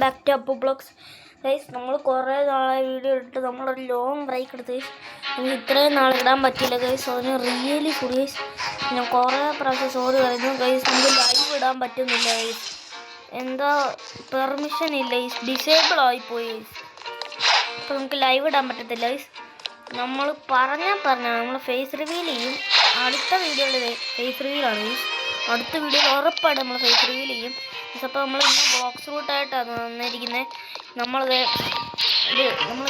Back to Appu blogs guys. നമ്മൾ കുറേ നാളായി വീഡിയോ ഇട്ടിട്ട് നമ്മളൊരു ലോങ് ബ്രേക്ക് എടുത്ത് ഗൈസ്. എനിക്ക് ഇത്രയും നാൾ ഇടാൻ പറ്റിയില്ല ഗൈസ്. അതിന് റിയലി സോറി ഗൈസ്. ഞാൻ കുറേ പ്രാവശ്യം സോറി പറയുന്നു ഗൈസ്. നമുക്ക് ലൈവ് ഇടാൻ പറ്റുന്നില്ല ഗൈസ്. എന്താ പെർമിഷൻ ഇല്ല ഗൈസ്, ഡിസേബിൾ ആയിപ്പോയി ഗൈസ്. അപ്പോൾ നമുക്ക് ലൈവ് ഇടാൻ പറ്റത്തില്ല ഗൈസ്. നമ്മൾ പറഞ്ഞാൽ നമ്മൾ ഫേസ് റിവീൽ ചെയ്യും. അടുത്ത വീഡിയോയിൽ ഫേസ് റിവീലാണ് ഗൈസ്. അടുത്ത വീഡിയോയിൽ ഉറപ്പായിട്ട് നമ്മൾ ഫേസ് റിവീൽ ചെയ്യും. അപ്പോൾ നമ്മൾ ഇന്ന് ബോക്സ് റൂട്ടായിട്ടാണ് വന്നിരിക്കുന്നത്. നമ്മൾ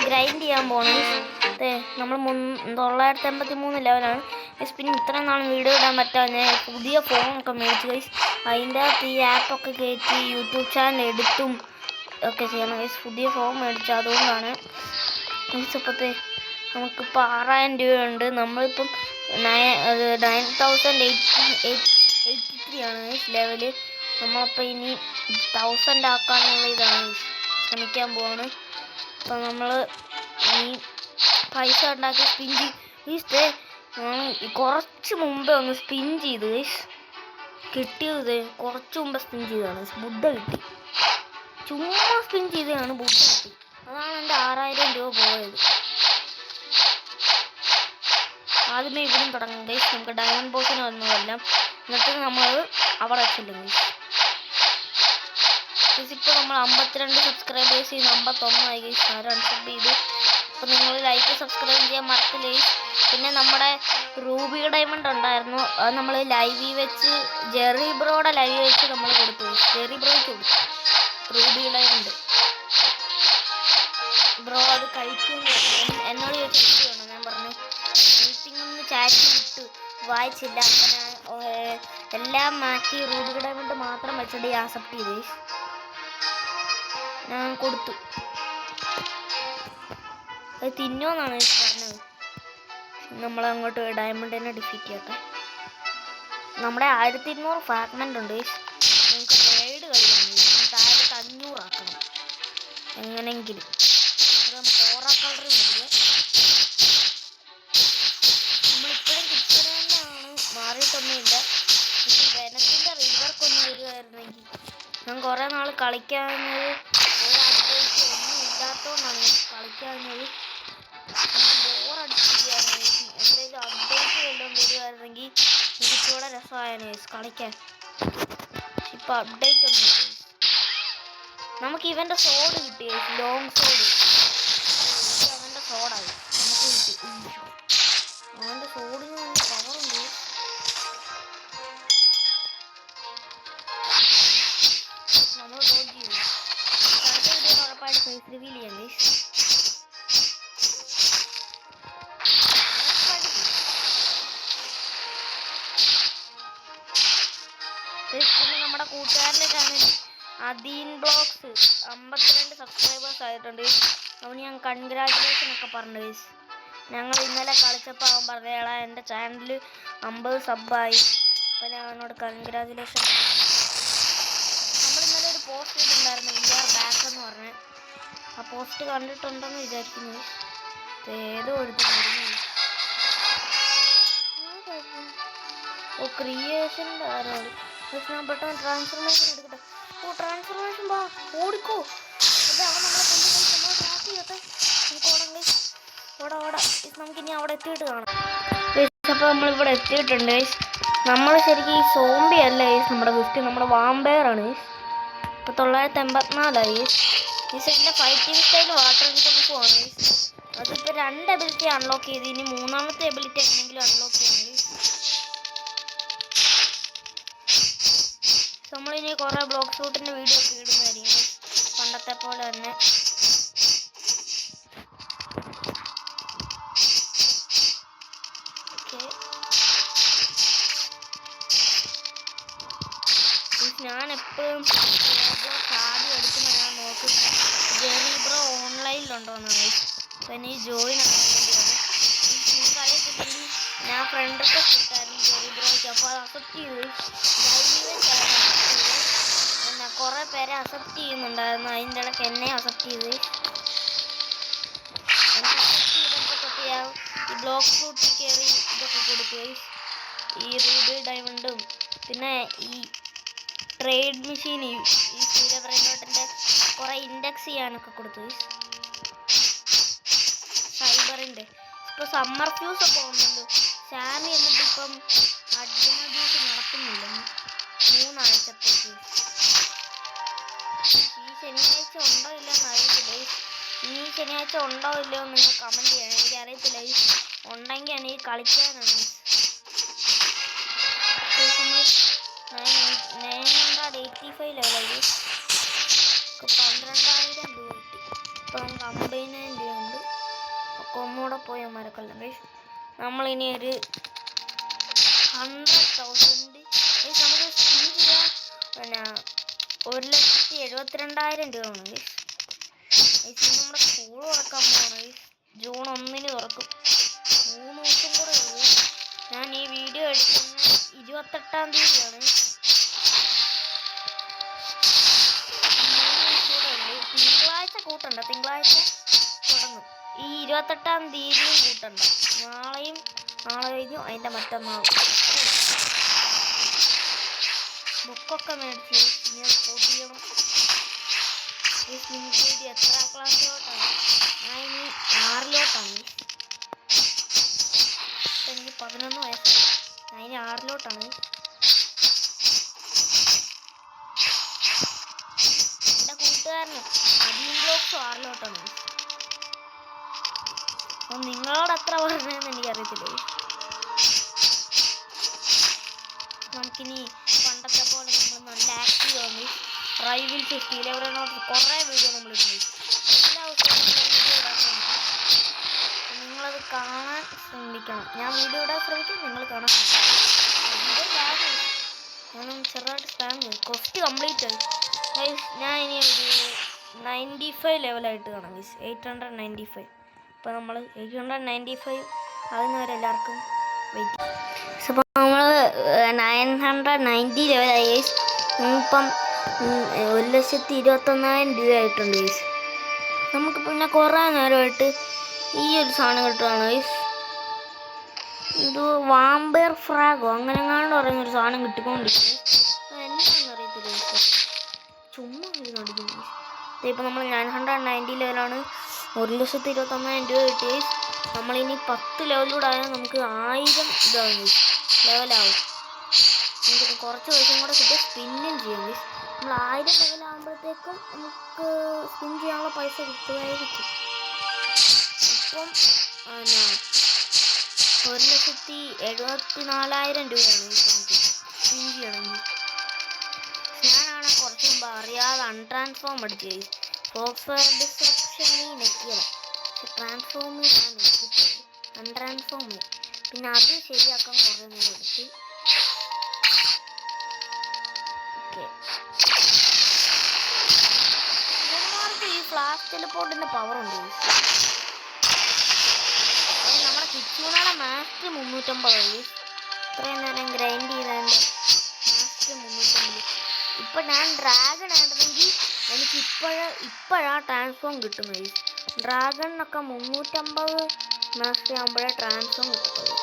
ഗ്രൈൻഡ് ചെയ്യാൻ പോകണം. നമ്മൾ 983 ലെവലാണ് ഗൈസ്. പിന്നെ ഇത്രയും നാളും വീഡിയോ ഇടാൻ പറ്റാതെ പുതിയ ഫോണൊക്കെ മേടിച്ചു ഗൈസ്. അതിൻ്റെ അകത്ത് ഈ ആപ്പൊക്കെ കയറ്റി യൂട്യൂബ് ചാനൽ എടുത്തും ഒക്കെ ചെയ്യണം ഗൈസ്. പുതിയ ഫോൺ മേടിച്ചു, അതുകൊണ്ടാണ് ഗൈസ്. അപ്പോഴത്തെ നമുക്കിപ്പോൾ 6000 രൂപയുണ്ട്. നമ്മളിപ്പം 9083 ആണ് ഗൈസ് ലെവല്. നമ്മളപ്പോൾ ഇനി 1000 ആക്കാനുള്ള ഇതാണ് ശ്രമിക്കാൻ പോവാണ്. അപ്പം നമ്മൾ ഈ പൈസ ഉണ്ടാക്കി സ്പിൻ ചെയ്ത് കുറച്ച് മുമ്പേ ഒന്ന് സ്പിൻ ചെയ്ത് കിട്ടിയത്. കുറച്ച് മുമ്പ് സ്പിൻ ചെയ്തതാണ്, ബുദ്ധ കിട്ടി. ചുമ്മാ സ്പിൻ ചെയ്തതാണ്, ബുദ്ധ കിട്ടി. അതാണ് എൻ്റെ 6000 രൂപ പോയത്. ആദ്യമേ ഇവിടെയും തുടങ്ങും ഗൈസ്. നമുക്ക് ഡയമണ്ട് ബോസിന് വന്നതെല്ലാം എന്നിട്ട് നമ്മൾ അവിടെ വെച്ചില്ല ഗൈസ്. ഇപ്പോൾ നമ്മൾ 52 സബ്സ്ക്രൈബേഴ്സ് ചെയ്യുന്ന 51 ഗൈസ്. ആരും അൺസബ് ചെയ്തു. അപ്പോൾ നിങ്ങൾ ലൈക്ക് സബ്സ്ക്രൈബ് ചെയ്യാൻ മറക്കില്ല ഗൈസ്. പിന്നെ നമ്മുടെ റൂബി ഡയമണ്ട് ഉണ്ടായിരുന്നു, അത് നമ്മൾ ലൈവിൽ വെച്ച് ജെറി ബ്രോയുടെ ലൈവ് വെച്ച് നമ്മൾ കൊടുത്തു. ജെറി ബ്രോയ്ക്ക് കൊടുത്തു റൂബി ഡയമണ്ട്. ബ്രോ അത് കഴിക്കുന്നു എന്നോട് ചോദിച്ചു. ഞാൻ പറഞ്ഞു മീറ്റിംഗ് ഒന്ന് ചാറ്റിൽ വിട്ടു, വായിച്ചില്ല. അപ്പം ഞാൻ എല്ലാം മാറ്റി റൂബി ഡയമണ്ട് മാത്രം വെച്ചിട്ട് ആക്സെപ്റ്റ് ചെയ്തു. ഞാൻ കൊടുത്തു. അത് തിന്നോന്നാണ് പറഞ്ഞത്. നമ്മളങ്ങോട്ട് ഡയമണ്ട് തന്നെ ഡിഫീറ്റ് ചെയ്യട്ടെ. നമ്മുടെ 1200 ഫ്രാഗ്മെൻ്റ് ഉണ്ട്. നമുക്ക് റെയ്ഡ് കളിക്കണം. 1500 ആക്കണം എങ്ങനെങ്കിലും. ഓറ കളർ മതിയെ. നമ്മളിപ്പോഴും കിച്ചണ തന്നെയാണ്, മാറിയിട്ടൊന്നുമില്ല. പക്ഷെ വെനത്തിൻ്റെ റിവർക്കൊന്നും വരുമായിരുന്നെങ്കിൽ. ഞാൻ കുറേ നാൾ കളിക്കാഞ്ഞത് ഒരു അപ്ഡേറ്റ് ഒന്നും ഇല്ലാത്തതുകൊണ്ടാണ് കളിക്കാഞ്ഞത്. ബോറടിച്ചിരിക്കുകയാണ്. എന്തെങ്കിലും അപ്ഡേറ്റ് വല്ലതും വരുമായിരുന്നെങ്കിൽ എനിക്കിവിടെ രസമായാണ് കളിക്കാൻ. പക്ഷെ ഇപ്പോൾ അപ്ഡേറ്റ് ഒന്നും ഇല്ല. നമുക്ക് ഇവൻ്റെ സോഡ് കിട്ടി, ലോങ് സോഡ്. അവൻ്റെ സോഡായി നമുക്ക് കിട്ടി. അവൻ്റെ സോഡിന് നല്ല പവറുണ്ട്. നമ്മൾ ഡോഡ് ചെയ്തു. അടുത്ത വീഡിയോ ഉറപ്പായിട്ട് ഫേസ് റിവീൽ ചെയ്യാം ഗൈസ്. പിന്നെ നമ്മുടെ കൂട്ടുകാരൻ്റെ ചാനൽ അദീൻ ബ്ലോഗ്സ് 52 സബ്സ്ക്രൈബേഴ്സ് ആയിട്ടുണ്ട്. അവന് ഞാൻ കൺഗ്രാജുലേഷൻ ഒക്കെ പറഞ്ഞു ഗൈസ്. ഞങ്ങൾ ഇന്നലെ കളിച്ചപ്പോൾ അവൻ പറഞ്ഞേടാ എൻ്റെ ചാനലിൽ 50 സബ്ബായി. അപ്പോൾ ഞാൻ അവനോട് കൺഗ്രാജുലേഷൻ. നമ്മൾ ഇന്നലെ ഒരു പോസ്റ്റ് ഇട്ടിട്ടുണ്ടായിരുന്നു, വി ആർ ബാക്ക് എന്ന് പറഞ്ഞ്. ആ പോസ്റ്റ് കണ്ടിട്ടുണ്ടെന്ന് വിചാരിക്കുന്നു. ഏതോ എടുത്തു ക്രിയേഷൻ്റെ ആരാണ്. ഞാൻ പെട്ടെന്ന് ട്രാൻസ്ഫർമേഷൻ എടുക്കട്ടെ. ട്രാൻസ്ഫർമേഷൻ വാ, ഓടിക്കോ. അതെ, അവൻ നമ്മളെ കൊണ്ടുപോയി നമ്മൾ ട്രാക്ക് ചെയ്യട്ടെ. നമുക്ക് ഓടാം. നമുക്കിനി അവിടെ എത്തിയിട്ട് കാണാം. അപ്പോൾ നമ്മളിവിടെ എത്തിയിട്ടുണ്ട് ഗൈസ്. നമ്മൾ ശരിക്കും ഈ സോംബി അല്ല ഗൈസ്, നമ്മുടെ ഗിഫ്റ്റ് നമ്മുടെ വാമ്പയറാണ് ഗൈസ്. ഇപ്പോൾ 984 ഗൈസ്. എൻ്റെ ഫൈറ്റിംഗ് സ്റ്റൈൽ വാട്ടർ ഇൻഫോമാണ് ഗൈസ്. അതിപ്പോൾ 2 എബിലിറ്റി അൺലോക്ക് ചെയ്ത്, ഇനി 3ാമത്തെ എബിലിറ്റി എങ്ങനെയെങ്കിലും അൺലോക്ക് ചെയ്യണം ഗൈസ്. നമ്മളിനി കുറേ ബ്ലോക്ക് ഷൂട്ടിൻ്റെ വീഡിയോ ഒക്കെ ഇടുന്നതായിരിക്കും പണ്ടത്തെ പോലെ തന്നെ. ഞാൻ എപ്പോഴും ആദ്യം എടുക്കുമ്പോൾ ഞാൻ നോക്കുന്നത് ജെറി ബ്രോ ഓൺലൈനിലുണ്ടോയെന്നാണ്. അപ്പം ഇനി ജോയിൻ ആകാൻ വേണ്ടിയാണ്. നിങ്ങൾക്കറിയത്തില്ലെങ്കിൽ ഞാൻ ഫ്രണ്ട് റിക്വസ്റ്റ് ഇട്ടായിരുന്നു ജെറി ബ്രോയ്ക്ക്. അപ്പോൾ അത് അക്സെപ്റ്റ് ചെയ്ത് പിന്നെ കുറേ പേരെ അക്സെപ്റ്റ് ചെയ്യുന്നുണ്ടായിരുന്നു. അതിൻ്റെ ഇടയ്ക്ക് എന്നെ അക്സെപ്റ്റ് ചെയ്ത്. എന്നെ അക്സെപ്റ്റ് ചെയ്തപ്പോൾ തൊട്ട് ഞാൻ ഈ ബ്ലോക്ക് ഫ്രൂട്ടിൽ കയറി ഇതൊക്കെ കൊടുത്തു. ഈ റൂബി ഡയമണ്ടും പിന്നെ ഈ ട്രേഡ് മെഷീൻ, ഈ സൂര്യപ്രേനോട്ടിൻ്റെ കുറെ ഇൻഡെക്സ് ചെയ്യാനൊക്കെ കൊടുത്തു. സൈബറിൻ്റെ ഇപ്പോൾ സമ്മർ ഫ്യൂസ് ഒക്കെ വന്നുണ്ട്. സാമി എന്നിട്ട് ഇപ്പം അഡ്മിൻ ഡ്യൂട്ടി നടത്തുന്നില്ല 3 ആഴ്ചത്തേക്ക്. ഈ ശനിയാഴ്ച ഉണ്ടോ ഇല്ലയെന്ന് അറിയത്തില്ല. ഈ ശനിയാഴ്ച ഉണ്ടോ ഇല്ലയോ എന്ന് നിങ്ങൾ കമൻറ്റ് ചെയ്യണം. എനിക്കറിയത്തില്ല. ഉണ്ടെങ്കിൽ എനിക്ക് കളിക്കാനാണ്. നമ്മൾ 985 ലെവലായി. 12,000 രൂപ കിട്ടി. ഇപ്പോൾ നമുക്ക് 50,000 രൂപ ഉണ്ട്. ഒക്കെ ഒന്നുകൂടെ പോയി മരക്കല്ല ഗൈസ്. നമ്മളിനി ഒരു 100,000 നമുക്ക് സ്പിൻ ചെയ്യാൻ പിന്നെ 1,72,000 രൂപ ആണ് ഗൈസ്. നമ്മുടെ സ്കൂൾ തുറക്കാൻ പോകണം ഗൈസ്. ജൂൺ 1 തുറക്കും. 3 ദിവസം കൂടെ ഉള്ളൂ. ഞാൻ ഈ വീഡിയോ എടുക്കുന്നത് 28-ാം തീയതിയാണ്. 3 ദിവസം കൂടെ ഉള്ളൂ. തിങ്കളാഴ്ച കൂട്ടണ്ട. തിങ്കളാഴ്ച തുടങ്ങും. ഈ 28-ാം തീയതിയും കൂട്ടണ്ട. നാളെ കഴിഞ്ഞു അതിൻ്റെ മറ്റന്നാൾ. ബുക്കൊക്കെ മേടിച്ചു. ഇനി അത് പൊതിയണം. നിങ്ങൾക്ക് എത്ര ക്ലാസ്സിലോട്ടാണ്? ഞാൻ ഇനി 6-ലോട്ടാണ്. എനിക്ക് 11 വയസ്സാണ്. ഞാൻ ഇനി 6-ലോട്ടാണ്. എൻ്റെ കൂട്ടുകാരന് അബീൻ ബ്ലോക്സും 6-ലോട്ടാണ്. അപ്പം നിങ്ങളോട് എത്ര പറഞ്ഞതെന്ന് എനിക്കറിയത്തില്ല. നമുക്കിനി പണ്ടത്തെ പോലെ നമ്മൾ നല്ല ആക്റ്റീവ് ആണ്. റൈവിൽ 50 ലെവലിനോട്ട് കുറേ വീഡിയോ നമ്മളിട്ടുണ്ട്. എല്ലാ ദിവസവും വീഡിയോ ഇടാൻ ശ്രമിക്കും. നിങ്ങളത് കാണാൻ ശ്രമിക്കണം. ഞാൻ വീഡിയോ ഇടാൻ ശ്രമിക്കും, നിങ്ങൾ കാണാൻ ശ്രമിക്കും. ഞാനും ചെറുതായിട്ട് സ്പാം ചെയ്തു. കൊസ്റ്റ് കംപ്ലീറ്റ് ആയി ഗൈസ്. ഞാൻ ഇനി ഒരു 95 ലെവലായിട്ട് കാണാം ഗൈസ്. 895. ഇപ്പോൾ നമ്മൾ 895 അതിനുവരെ എല്ലാവർക്കും വെയിറ്റ്. അപ്പോൾ നമ്മൾ 990 ലെവലായി ഗൈസ്. ഇപ്പം 1,21,000 രൂപ ആയിട്ടുണ്ട് ഗൈസ്. നമുക്ക് പിന്നെ കുറേ നേരമായിട്ട് ഈ ഒരു സാധനം കിട്ടുകയാണ് ഗൈസ്. ഇത് വാമ്പയർ ഫ്രാഗോ അങ്ങനെ എങ്ങാണ്ട് പറയുന്നൊരു സാധനം കിട്ടിക്കൊണ്ടിരിക്കുന്നു. എന്താണെന്ന് അറിയത്തില്ല ഗൈസ്. ചുമ്മാ നടിക്കുന്നു. ഇപ്പം നമ്മൾ 990 ലെവലാണ്. 1,21,000 രൂപ കിട്ടി ഗൈസ്. നമ്മളിനി 10 ലെവലിലൂടെ ആയാൽ നമുക്ക് 1000 ഇതാവും ലെവലാവും. നമുക്ക് കുറച്ച് ദിവസം കൂടെ കിട്ടിയ സ്പിന്നും ചെയ്യാം ഗൈസ്. നമ്മൾ 1000 ലെവലാകുമ്പോഴത്തേക്കും നമുക്ക് സ്പിൻ ചെയ്യാനുള്ള പൈസ കിട്ടുമായിരിക്കും. ഇപ്പം 1,74,000 രൂപയാണ് ഈ നമുക്ക് സ്പിൻ ചെയ്യണമെങ്കിൽ. ഞാനാണ് കുറച്ച് മുമ്പ് അറിയാതെ അൺട്രാൻസ്ഫോം അടിച്ച് സോഫ്റ്റ്വെയർ ഡിസ്ക്രിപ്ഷനിൽ നെക്കിയത്. പക്ഷെ ട്രാൻസ്ഫോമിലാണ് നെക്കിപ്പോയി. അൺട്രാൻസ്ഫോമിൽ പിന്നെ അത് ശരിയാക്കാൻ കുറേ നേരം എടുത്ത്. ഈ ഫ്ലാഷ് ടെലിപ്പോർട്ടിൻ്റെ പവറുണ്ട്. നമ്മുടെ കിച്ചൂണയുടെ മാസ്റ്റർ 350. ഇത്രയും നേരം ഗ്രൈൻഡ് ചെയ്തതിൻ്റെ മാസ്റ്റർ 350. ഇപ്പം ഞാൻ ഡ്രാഗൺ ആയിരുന്നെങ്കിൽ എനിക്ക് ഇപ്പോഴാ ട്രാൻസ്ഫോം കിട്ടുന്നത്. ഡ്രാഗണിനൊക്കെ 350 മാസ്റ്റർ ആകുമ്പോഴേ ട്രാൻസ്ഫോം കിട്ടുള്ളൂ.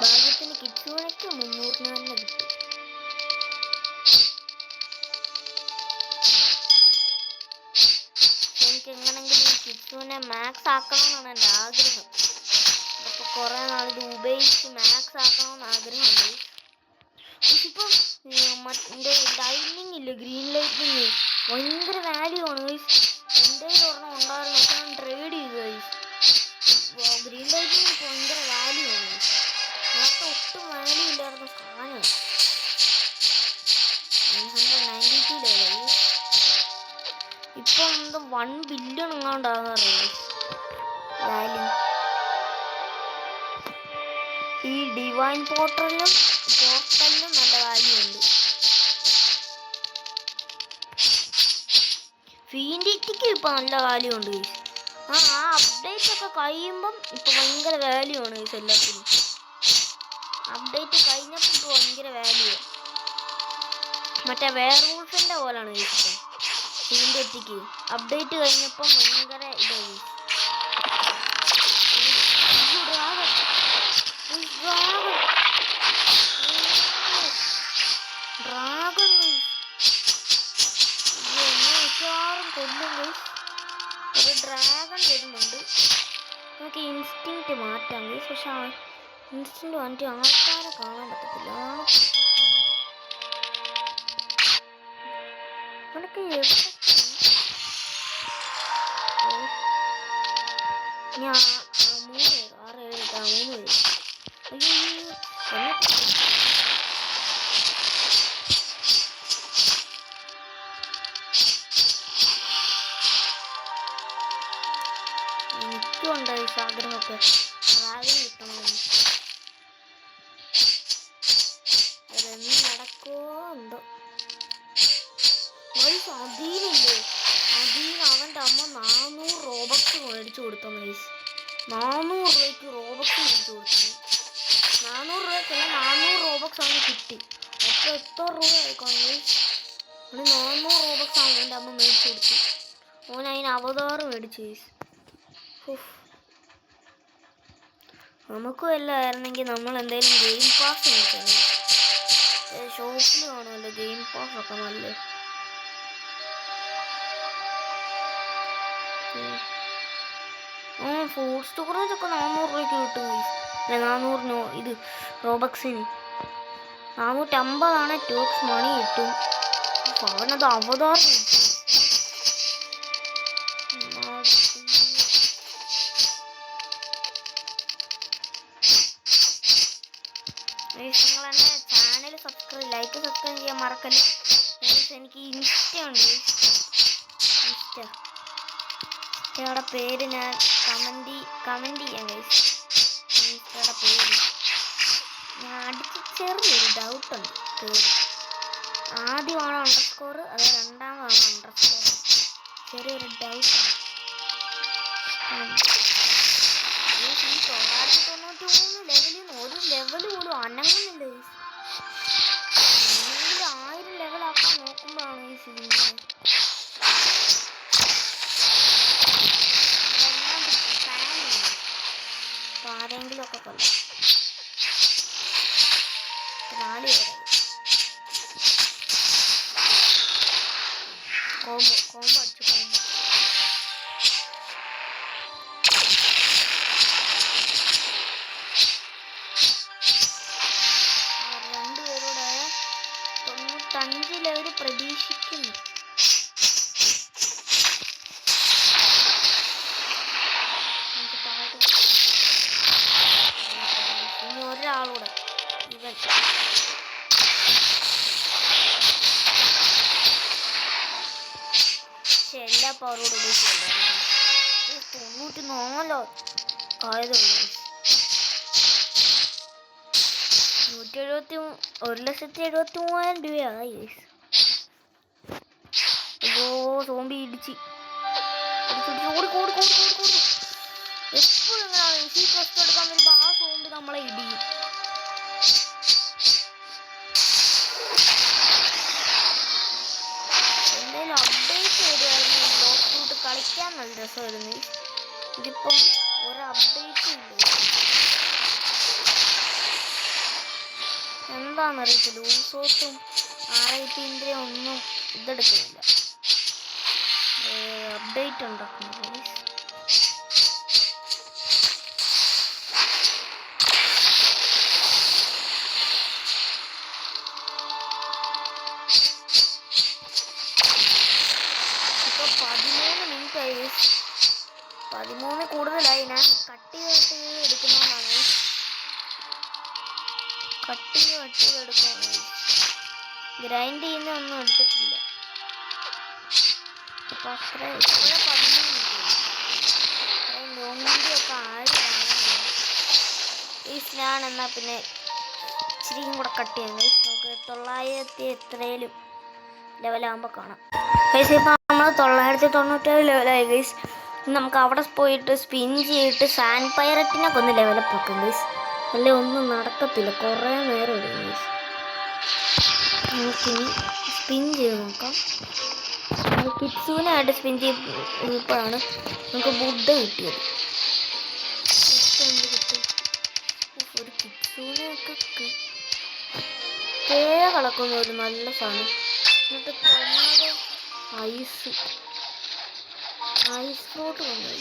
ഭാഗ്യത്തിന് കിച്ചൂണയ്ക്ക് 300 തന്നെ കിട്ടും. എങ്ങനെങ്കിലും ഈ കിറ്റ്സുവിനെ മാക്സ് ആക്കണമെന്നാണ് എൻ്റെ ആഗ്രഹം. അപ്പോൾ കുറേ നാൾ ഇത് ഉപയോഗിച്ച് മാക്സ് ആക്കണമെന്ന് ആഗ്രഹമുണ്ട്. ഇപ്പം എൻ്റെ ലൈറ്റിനിങ് ഇല്ല, ഗ്രീൻ ലൈറ്റിനിങ് ഭയങ്കര വാല്യൂ ആണ് ഗൈസ്. എൻ്റെ കയ്യിൽ ഒരെണ്ണം ഉണ്ടായിരുന്നു, പക്ഷെ ഞാൻ ട്രേഡ് ചെയ്തു ഗൈസ്. ഗ്രീൻ ലൈറ്റിനിങ് ഇപ്പോൾ ഭയങ്കര വാല്യൂ ആണ്. നേരത്തെ ഒട്ടും വാല്യൂ ഇല്ലായിരുന്നു സാധനം. 992 ലെവലായി. ഇപ്പം എന്തോ 1 ബില്യൺ എങ്ങാണ്ടാകാറില്ല വാല്യൂ. ഈ ഡിവൈൻ പോർട്ടലിലും നല്ല വാല്യൂ ഉണ്ട്. ഫീൻഡിറ്റിക്ക് ഇപ്പം നല്ല വാല്യൂ ഉണ്ട് ഗൈസ്. ആ അപ്ഡേറ്റ് ഒക്കെ കഴിയുമ്പം ഇപ്പം ഭയങ്കര വാല്യൂ ആണ് ഗൈസ്. എല്ലാത്തിനും അപ്ഡേറ്റ് കഴിഞ്ഞപ്പോൾ ഇപ്പോൾ ഭയങ്കര വാല്യൂ. മറ്റേ വെയർവൂൾഫിൻ്റെ പോലെയാണ് ഗൈസ്. ഇപ്പം ഫീൻഡിറ്റിക്ക് അപ്ഡേറ്റ് കഴിഞ്ഞപ്പം ഭയങ്കര ഇതായി. Dragon guys. ഒരു ഡ്രാഗൺ വരുന്നുണ്ട്. നമുക്ക് ഇൻസ്റ്റിങ്ക്റ്റ് മാറ്റാം ഗൈസ്. പക്ഷെ ഇൻസ്റ്റിങ്ക്റ്റ് മാറ്റി ആൾക്കാരെ കാണാൻ പറ്റത്തില്ല. അവനൊക്കെ ഞാൻ 3 പേര് 6 7 3 പേര്. അയ്യോ എനിക്കുണ്ട് ഈ ആഗ്രഹമൊക്കെ ഡ്രാഗൺ കിട്ടണമെന്ന്. അതെന്ന് നടക്കുമോ എന്തോ. അതീനില്ലേ, അതീന് അവൻ്റെ അമ്മ 400 റോബക്സ് മേടിച്ചു കൊടുത്തു ഗൈസ്. 400 രൂപയ്ക്ക് റോബക്സ് മേടിച്ചു കൊടുത്തു. 400 രൂപയ്ക്കല്ല, 400 റോബക്സ് അവന് കിട്ടി. അപ്പോൾ എത്ര രൂപ ആയിക്കോണം ഗൈസ്. അവന് 400 റോബക്സ് ആണ് അവൻ്റെ അമ്മ മേടിച്ചു കൊടുത്തു. അവൻ അതിന് അവതാറ് മേടിച്ചു ഗൈസ്. നമുക്കും എല്ലാം ആയിരുന്നെങ്കിൽ നമ്മൾ എന്തെങ്കിലും ഗെയിം പാസ് മേടിച്ചാൽ ഷോപ്പിൽ കാണുമല്ലോ ഗെയിം പാസ് ഒക്കെ നല്ല. ഫുഡ് സ്റ്റോറേജൊക്കെ 400 രൂപയ്ക്ക് കിട്ടും. അല്ല 400 ഇത് റോബക്സിന് 450 2x മണി കിട്ടും. അവനത് അവതാരം കിട്ടും. നിങ്ങൾ എൻ്റെ ചാനൽ ലൈക്ക് സബ്സ്ക്രൈബ് ചെയ്യാൻ മറക്കല്ലേ. എനിക്ക് ഇൻസ്റ്റ ഉണ്ട്. ഇൻസ്റ്റയുടെ പേര് ഞാൻ കമൻറ്റ് ചെയ്യാം ഗൈസ്. ഇൻസ്റ്റയുടെ പേര് ഞാൻ അടിച്ച് ചെറിയൊരു ഡൗട്ടുണ്ട്. പേര് ആദ്യമാണോ അണ്ടർസ്കോർ അതോ രണ്ടാമതാണോ അണ്ടർസ്കോർ, ചെറിയൊരു ഡൗട്ടാണ്. 993 ലെവലിൽ നിന്ന് ഒരു ലെവൽ പോലും അനങ്ങുന്നില്ല ഗൈസ്. 1000 ലെവലാക്കാൻ നോക്കുമ്പോഴാണ് ഈ സിനിമ ആരെങ്കിലും ഒക്കെ കൊല്ലം. 4 പേരായി. കോമ്പോ അടിച്ചു. കോമ്പോ 2 പേരോടെ 95 ലെവൽ പ്രതീക്ഷിക്കുന്നു. ഇനി ഒരാളൂടെ ഇവൻ. എല്ലാ പവറോട് ഉപയോഗിച്ചില്ല. 94 ആയതുള്ളൂ. 1,73,000 രൂപയായി. അയ്യോ സോംബി ഇടിച്ച് ഓടി. എപ്പോഴും ഇങ്ങനെ ഈസി ഫസ്റ്റ് എടുക്കാൻ വരുമ്പോൾ ആ സോംബി നമ്മളെ ഇടിയും. എന്തായാലും അപ്ഡേറ്റ് ചെയ്തായിരുന്നു. ബ്ലോക്ക് റൂട്ട് കളിക്കാൻ നല്ല രസമായിരുന്നു. ഇതിപ്പം ഒരു അപ്ഡേറ്റും ഇല്ല. എന്താണെന്നറിയത്തില്ല. ഊസോട്ടും RIP-ൻ്റെ ഒന്നും ഇതെടുക്കുന്നില്ല. അപ്ഡേറ്റ് ഉണ്ടാക്കുന്നു ഗൈസ്. ഇപ്പോൾ 13 മിനിറ്റ് ആയി. 13 കൂടുതലായി. ഞാൻ കട്ട് ചെയ്തിട്ട് എടുക്കുന്നതാണ്. കട്ട് ചെയ്തെടുക്കുകയാണ്. ഗ്രൈൻഡ് ചെയ്യുന്ന ഒന്നും എടുത്തിട്ടില്ല. അപ്പോൾ അത്രയും ഇപ്പോഴേ 13 മിനിറ്റ്. അത്രയും ലോങ് വീഡിയോ ഒക്കെ ആരും കാണാനില്ല. ഞാൻ എന്നാൽ പിന്നെ ഇച്ചിരിയും കൂടെ കട്ട് ചെയ്യാം ഗൈസ്. നമുക്ക് 900 എത്രയിലും ലെവലാകുമ്പോൾ കാണാം ഗൈസ്. ഇപ്പോൾ നമ്മൾ 997 ലെവലായി ഗൈസ്. നമുക്ക് അവിടെ പോയിട്ട് സ്പിൻ ചെയ്തിട്ട് സാൻഡ് പൈററ്റിനെ കൊന്ന് ലെവലപ്പ് ആക്കാം ഗൈസ്. അല്ലേ ഒന്നും നടക്കത്തില്ല, കുറേ നേരം എടുക്കും ഗൈസ്. നമുക്കിനി സ്പിൻ ചെയ്ത് നോക്കാം. കിറ്റ്സൂനായിട്ട് സ്പിൻ ചെയ്തപ്പോഴാണ് നമുക്ക് ബുദ്ധ കിട്ടിയത്. ഒരു കിറ്റ്സൂനൊക്കെ കളക്കുന്ന ഒരു നല്ല സാധനം. എന്നിട്ട് ഐസ് ഐസ് ഫ്രൂട്ട് വന്നു.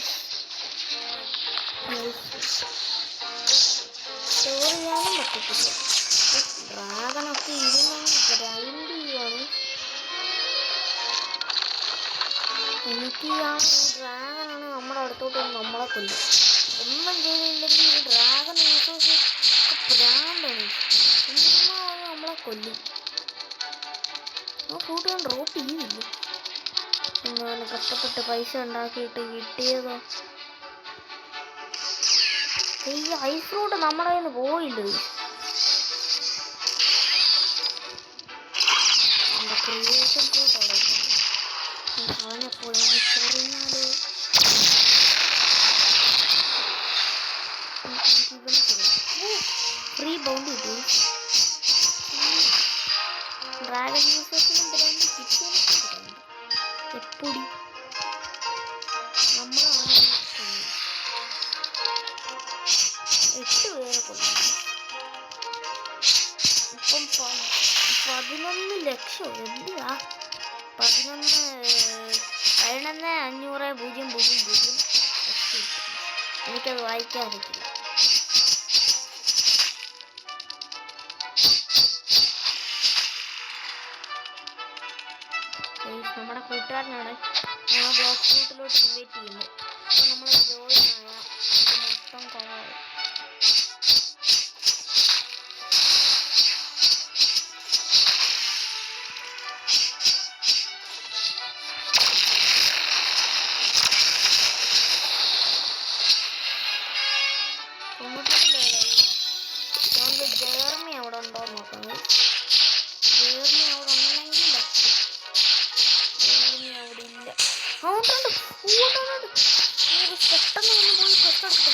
സ്റ്റോർ ചെയ്യാനും പറ്റത്തില്ല. ഡ്രാഗണൊക്കെ ഇരുന്നാണ് ഗ്രൈൻഡ് ചെയ്യുവാണ്. എനിക്ക് ഈ ഡ്രാഗനാണ് നമ്മുടെ അടുത്തോട്ട് വന്ന് നമ്മളെ കൊല്ലും. ഒന്നും ചെയ്തില്ലെങ്കിൽ ഈ ഡ്രാഗൺ യൂസേഴ്സ് പ്രാന്താണ്. ചുമ്മാ നമ്മളെ കൊല്ലും. ആ ഫ്രൂട്ട് ഞാൻ ഡ്രോപ്പ് ചെയ്യുന്നില്ല. എന്നാലും കഷ്ടപ്പെട്ട് പൈസ ഉണ്ടാക്കിയിട്ട് കിട്ടിയതോ. ഈ ഐസ് ഫ്രൂട്ട് നമ്മുടെ കയ്യിൽ നിന്ന് പോയില്ല. എൻ്റെ ക്രിയേഷൻ ഫ്രൂട്ട് അവിടെ അവനെ പോയി ചെറിയാല് ഫ്രീ ബൗണ്ട് കിട്ടി. ഡ്രാഗൺ യൂസേഴ്സിനും ബ്രാൻഡ് കിട്ടിയെന്ന് എപ്പൊടി നമ്മളാണ് 8 പേരെ കൊല്ലുന്നു. ഇപ്പം 11 ലക്ഷം എന്തിനാ 11,500,000 എനിക്കത് വായിക്കാൻ പറ്റില്ല. നമ്മുടെ കൂട്ടുകാരനാണ് ഞാൻ ബ്ലോക്ക് ഷൂട്ടിലോട്ട് ഇൻവൈറ്റ് ചെയ്യുന്നത്. അപ്പോൾ നമ്മൾ ജോയിൻ ആയ മൊത്തം കുറവായി. ജേർമി അവിടെ ഉണ്ടോ നോക്കുന്നത്. ജേർമി അവിടെ ഉണ്ടെങ്കിൽ ജേർമി അവിടെ ഇല്ല. പെട്ടെന്ന് ഒന്ന് പോയി പെട്ടെടുത്ത്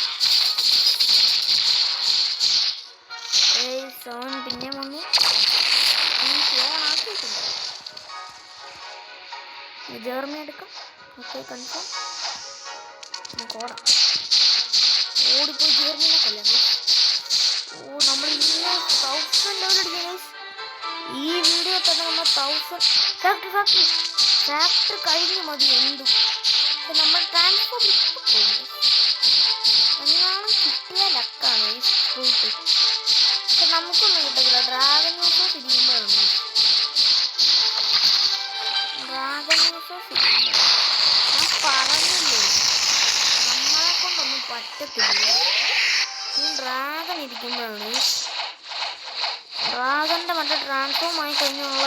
സോൺ പിന്നെ വന്നു. ഫോൺ ആക്കിയിട്ടുണ്ട്. ജേർമി എടുക്കാം. Okay confirm. ഓടാം. ഓടിപ്പോയി ജേർമിനെ കൊല്ലം. നമ്മൾ ഇന്ന് 1000 ലെവൽ അടിച്ചു. ഈ വീഡിയോ തന്നെ നമ്മൾ 1000 ഫാക്ടറി കഴിഞ്ഞ് മതി എന്തും. നമ്മൾ ട്രാൻസ്ഫോം പോകും. എന്നാണ് കിട്ടിയ ലക്കാണ് ഈ ഫ്രൂട്ട്. പക്ഷെ നമുക്കൊന്നും കിട്ടത്തില്ല. ഡ്രാഗൺ യൂസേഴ്സ് ഇരിക്കുമ്പോഴാണ്. ഡ്രാഗൺ യൂസേഴ്സ് ഇരിക്കുമ്പോൾ ഞാൻ പറഞ്ഞില്ലേ നമ്മളെ കൊണ്ടൊന്നും പറ്റത്തില്ല. ഈ ഡ്രാഗൺ ഇരിക്കുമ്പോഴാണ്. ഡ്രാഗന്റെ മറ്റേ ട്രാൻസ്ഫോം ആയി കഴിഞ്ഞുള്ള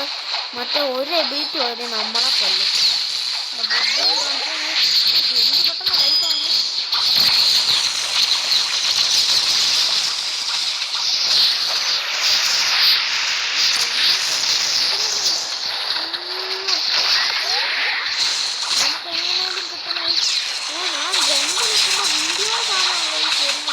മറ്റേ ഒരു എബിലിറ്റി വരെ നമ്മളെ കൊല്ലും. എന്ത് പെട്ടെന്ന് ലൈഫാണ്. എങ്ങനെയാലും കിട്ടുന്ന ഞാൻ ഗണ്ട് നിൽക്കുമ്പോൾ വീഡിയോ കാണാനുള്ള ഈ ചെറിയ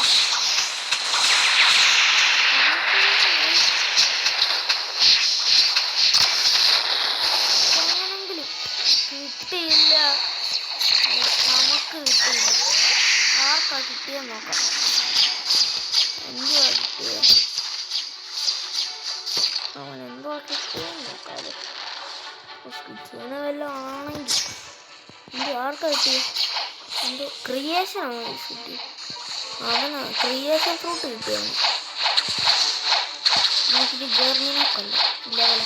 കിട്ടിയില്ല. നമുക്ക് കിട്ടിയില്ല. ആർക്കാ കിട്ടിയെന്ന് നോക്കാം. എന്തുവാ കിട്ടിയ അവൻ എന്തുവാ കിട്ടിയെന്ന് നോക്കാതെ കിട്ടിയെന്ന് വല്ലതും ആണെങ്കിൽ എന്ത് ആർക്കാ കിട്ടിയ എന്തോ ക്രിയേഷൻ ആണ് കിട്ടി. അവനാ ക്രിയേഷൻ ഫ്രൂട്ട് കിട്ടിയാണ്. നമുക്കിത് ജേർമിനെ കൊല്ല ലെവല.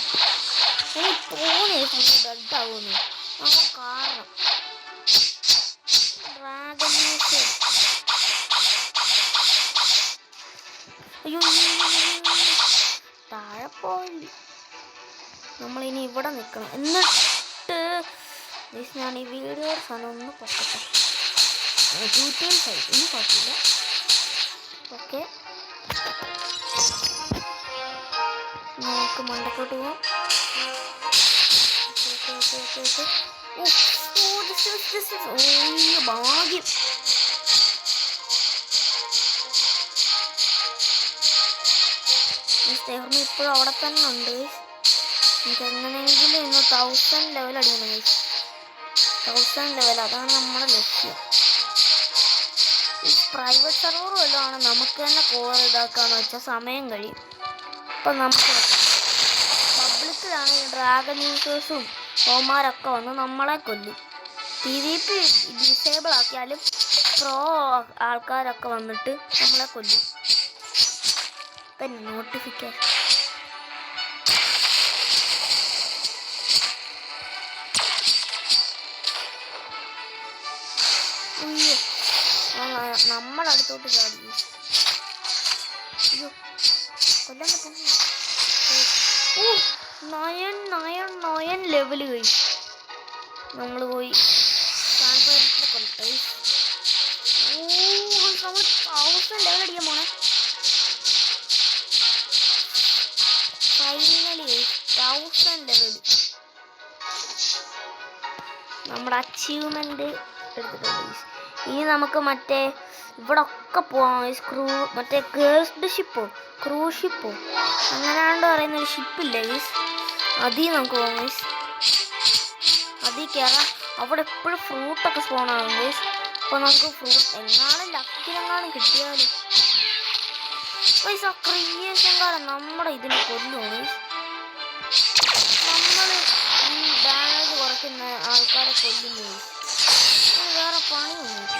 ഇനി പോണേ ഡെഡാവുന്നു. അവൻ കാരണം ഡ്രാഗൺ അയ്യോ താഴെ പോയി. നമ്മളിനി ഇവിടെ നിൽക്കണം. എന്നിട്ട് ഞാൻ ഈ വീഡിയോ സാധനം ഒന്ന് പൊക്കട്ടെ. ഡീറ്റെയിൽസ് ആയി ഇനി കുഴപ്പമില്ല. ഓക്കെ നമുക്ക് മണ്ടക്കോട്ട് പോവാം. ഭാഗ്യം. ഇപ്പോഴും അവിടെ തന്നെ ഉണ്ട്. എനിക്ക് എങ്ങനെയെങ്കിലും ഇന്ന് 1000 ലെവൽ അടിക്കണം. 1000 ലെവൽ അതാണ് നമ്മുടെ ലക്ഷ്യം. ഈ പ്രൈവറ്റ് സെർവർ വല്ലതാണ് നമുക്ക് തന്നെ കോൾ ഇതാക്കാന്ന് വെച്ചാൽ സമയം കഴിയും. അപ്പം നമുക്ക് പബ്ലിക്കിലാണ് ഈ ഡ്രാഗൺ യൂസേഴ്സും ഓമാരൊക്കെ വന്ന് നമ്മളെ കൊല്ലും. PvP ഡിസേബിൾ ആക്കിയാലും പ്രോ ആൾക്കാരൊക്കെ വന്നിട്ട് നമ്മളെ കൊല്ലും. പിന്നെ നോട്ടിഫിക്കേഷൻ നമ്മുടെ അടുത്തോട്ട് ചാടി. അയ്യോ കൊല്ലാൻ പറ്റും. 9 ലെവല് കഴിച്ചു. നമ്മൾ പോയി നമ്മൾ 1000 ലെവൽ അടിക്കാൻ പോണേ. ഫൈനലി 1000 ലെവൽ നമ്മുടെ അച്ചീവ്മെന്റ് എടുത്തിട്ടുണ്ട്. ഇനി നമുക്ക് മറ്റേ ഇവിടെ ഒക്കെ പോവാം. മറ്റേ ഗേൾസ്ഡ് ഷിപ്പോ ക്രൂസ് ഷിപ്പോ അങ്ങനെയാണ്ട് പറയുന്ന ഒരു ഷിപ്പില്ലേ ഗൈസ്, അതിൽ നമുക്ക് പോകാം ഗൈസ്. അതിൽ കയറാം. അവിടെ എപ്പോഴും ഫ്രൂട്ടൊക്കെ സ്പോണാണ് ഗൈസ്. അപ്പോൾ നമുക്ക് ഫ്രൂട്ട് എങ്ങാനും ലക്കിനെങ്ങാനും കിട്ടിയാലും ഗൈസ് ആ ക്രിയേഷൻ കാലം നമ്മുടെ ഇതിനെ കൊല്ലുമാണ് ഗൈസ്. നമ്മൾ ഈ ഡാമേജ് കുറയ്ക്കുന്ന ആൾക്കാരെ കൊല്ലുന്നു ഗൈസ്. വേറെ പണിയൊന്നുമില്ല.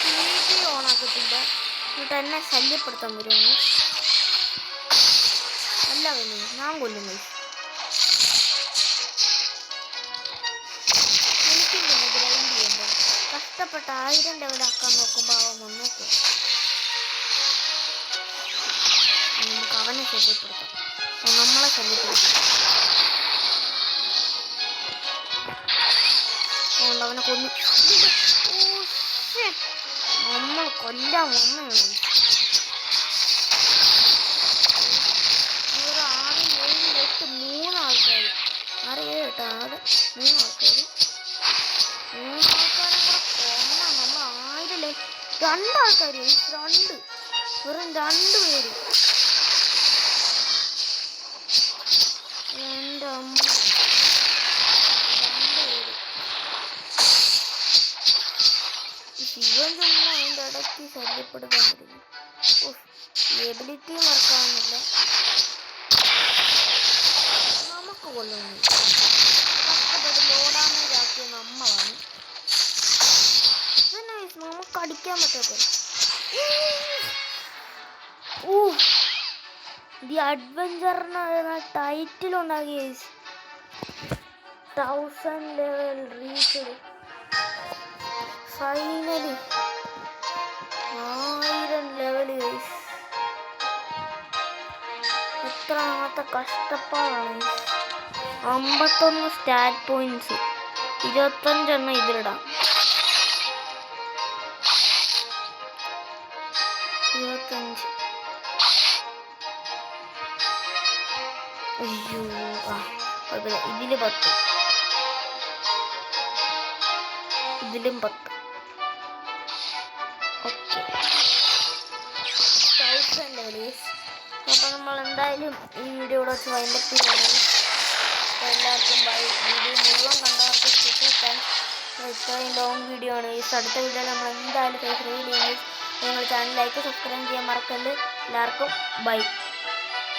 PvP ഓണാക്കത്തില്ല, എന്നിട്ട് എന്നെ ശല്യപ്പെടുത്താൻ വരുവാണ്. അല്ല കൊല്ലും, ഞാൻ കൊല്ലും ഗൈസ്. എനിക്കും പിന്നെ ഗ്രൈൻഡ് ചെയ്യുമ്പോൾ കഷ്ടപ്പെട്ട 1000 ലെവലാക്കാൻ നോക്കുമ്പോൾ അവൻ വന്നേക്കും. നമുക്ക് അവനെ ശല്യപ്പെടുത്താം, നമ്മളെ ശല്യപ്പെടുത്താം. അതുകൊണ്ട് അവനെ കൊന്നു. നമ്മൾ കൊല്ലാൻ വന്നു. ഒരു 6, 7, 8, 3 ആൾക്കാർ. 6, 7, 8, 6, 3 ആൾക്കാർ. 3 ആൾക്കാരെ കൂടെ കൊന്ന നമ്മൾ 1000 2 ആൾക്കാർ. 2 വെറും 2 പേര്. എൻ്റെ അമ്മ, 2 പേര്. ശിവൻ ചുമ്മാ അതിൻ്റെ ഇടയ്ക്ക് ശല്യപ്പെടുത്താൻ പറ്റുന്നു. എബിലിറ്റിയും വർക്കാവുന്നില്ല. നമുക്ക് കൊല്ലുന്നു. കഷ്ടപ്പെട്ട് ലോ ഡാമേജ് ആക്കിയ നമ്മളാണ്. പിന്നെ നമുക്ക് അടിക്കാൻ പറ്റാത്ത ദി അഡ്വഞ്ചറിന് ടൈറ്റിലുണ്ടാക്കി. 1000 level reach. Finally 1000 level guys. എത്ര നാളത്തെ കഷ്ടപ്പാടാണ്. 51 സ്റ്റാറ്റ് പോയിന്റ്സ്, 25 എണ്ണം ഇതിലിടാം. 25. അയ്യോ ഇതില് 10, ഇതിലും 10. Okay 1000 levels. അപ്പോൾ നമ്മൾ എന്തായാലും ഈ വീഡിയോ ഇവിടെ വെച്ച് വൈൻഡപ്പ് ചെയ്യുകയാണ്. അപ്പോൾ എല്ലാവർക്കും ബൈ. വീഡിയോ മുഴുവൻ കണ്ടവർക്ക് സ്പെഷ്യൽ താങ്ക്സ്. ഇത്രയും ലോങ് വീഡിയോ ആണ്. അടുത്ത വീഡിയോയിൽ നമ്മൾ എന്തായാലും സബ്സ്ക്രൈബ് ചെയ്യുന്നത്. നിങ്ങൾ ചാനൽ ലൈക്ക് സബ്സ്ക്രൈബ് ചെയ്യാൻ മറക്കരുത്. എല്ലാവർക്കും ബൈ.